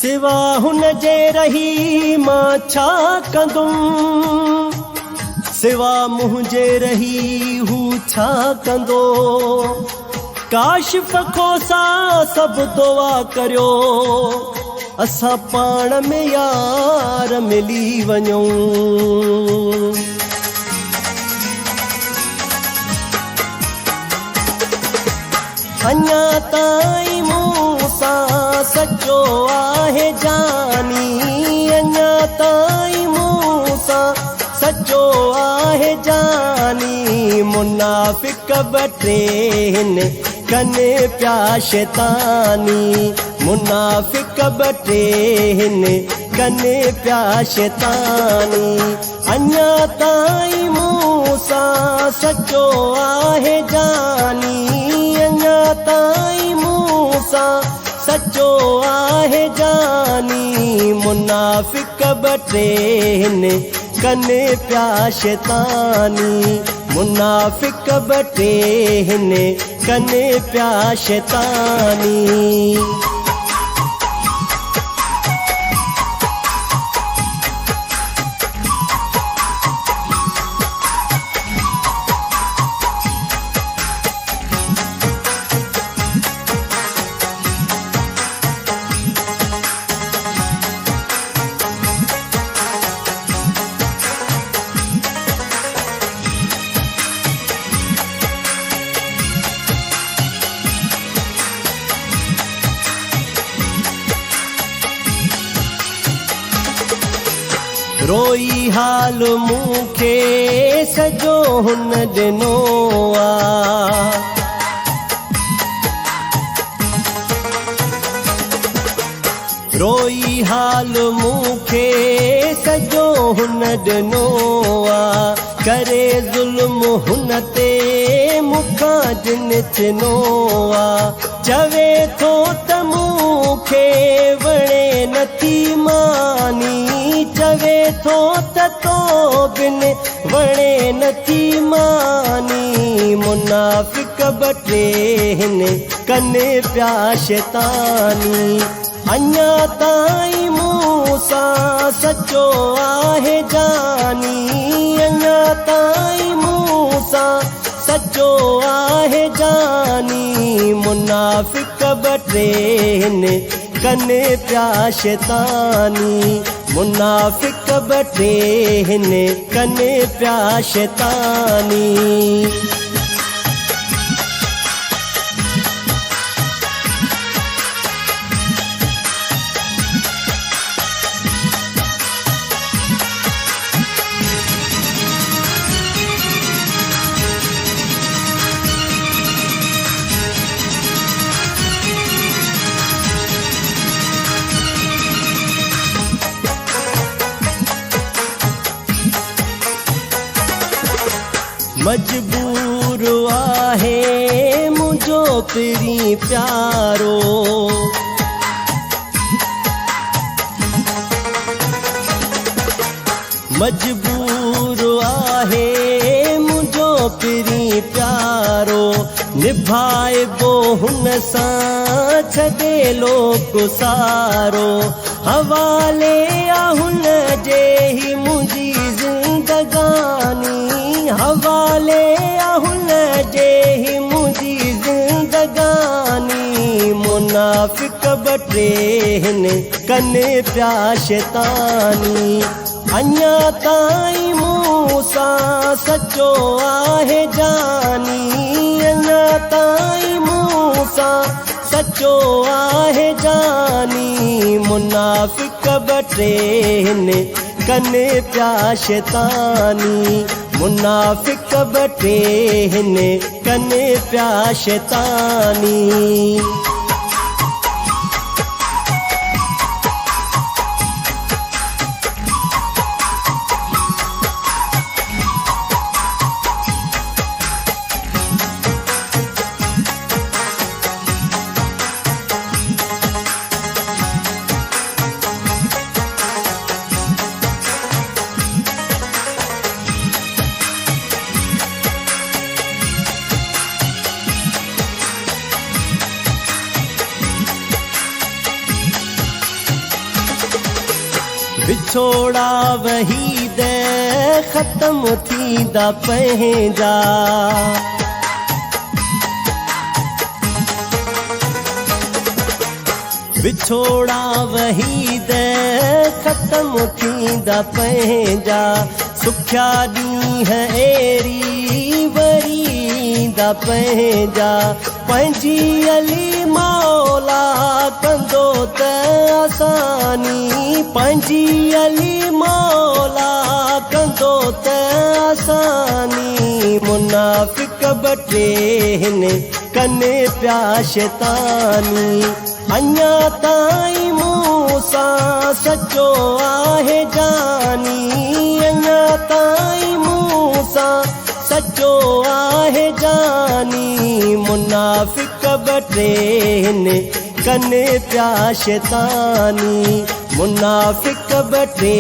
सिवा हुन जे रही मां छा कंदुमि, सिवा मुंहिंजे रही हू छा कंदो। काशिफ़ खोसा सभु दुआ करियो, असां पाण में यार मिली वञूं। अञा ताईं मूं सां सचो आहे जानी, अञा ताईं मूं सां सचो आहे जानी। मुनाफ़िक बटेन कने प्या शैतानी, मुनाफ़िक बटेन कने प्या शैतानी। अञा ताईं मूं सां सचो आहे जानी, अञा ताईं मूं सां सचो आहे जानी। मुनाफ़िक बटेन कने प्या शैतानी, मुनाफ़िक बटेन कने प्या शैतानी। रोई हाल मूंखे सजो हुन ॾिनो आ, रोई हाल मूंखे सजो हुन ॾिनो आ। करे ज़ुल्म हुन ते मूंखां जिन चिनो आ। चवे थो त मूंखे वणे नथी मानी, चवे थो त तो बिन वणे नथी मानी। मुनाफ़िक बटेन कने प्या शैतानी, अञा ताईं मूं सां सचो आहे जानी, अञा ताईं मूं सां सचो आहे जानी। मुनाफ़िक बटेन कने प्या शैतानी, मुनाफ़िक बटेन कने प्या शैतानी। मजबूर आहे मुझो तेरी प्यारो, मजबूर आहे मुझो तेरी प्यारो। निभाए बो हुन सां छॾे लोक सारो, हवाले आ हुन जे ही मुंहिंजी ज़िंदगानी, हवाले आ हुन जे ही मुंहिंजी ज़िंदगानी। मुनाफ़िक बटेन कने प्या शैतानी, अञा ताईं मूं सां सचो आहे जानी, अञा ताईं मूं सां सचो आहे जानी। मुनाफ़िक बटेन कने प्या शैतानी, मुनाफ़िक बटेन कने प्या शैतानी। विछोड़ा वही दे ख़त्म थींदा पंहिंजा विछोड़ा वही दे ख़त्म थींदा पंहिंजा सुख्या ॾींहं एरी वरी ईंदा पंहिंजा पंहिंजी अली मौला कंदो त आसानी पंहिंजी अली मौला कंदो त आसानी मुनाफ़िक बटे हिन कने पिया शैतानी अञा ताईं मूंसां सचो आहे जानी अञा ताईं मूंसां सचो आहे जानी मुनाफ़िक बटे हिन कने पिया शैतानी मुनाफ़िक बटे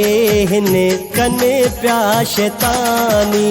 हिन कने पिया शैतानी।